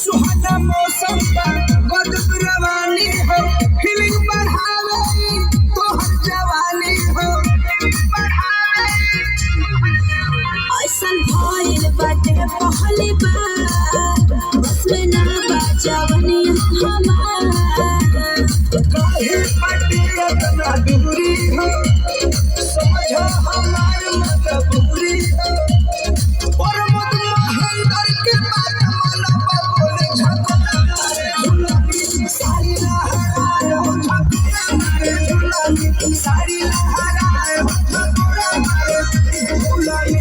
सुहाना मौसम का गजब रवानी हो, फीलिंग बढ़ावे तो हर जवानी हो। ऐसन भइल बाटे पहली बार, बस में ना बाजवनी हमार। काहे बाटे इतना दूरी हो, समझो हमार मजबूरी हो। और मत महेंद्र के बात मनवा बोले झकोरा मारे झुलानी, सारी लहराए हो झकोरा मारे झुलानी, सारी लहराए हो झकोरा मारे झुलानी।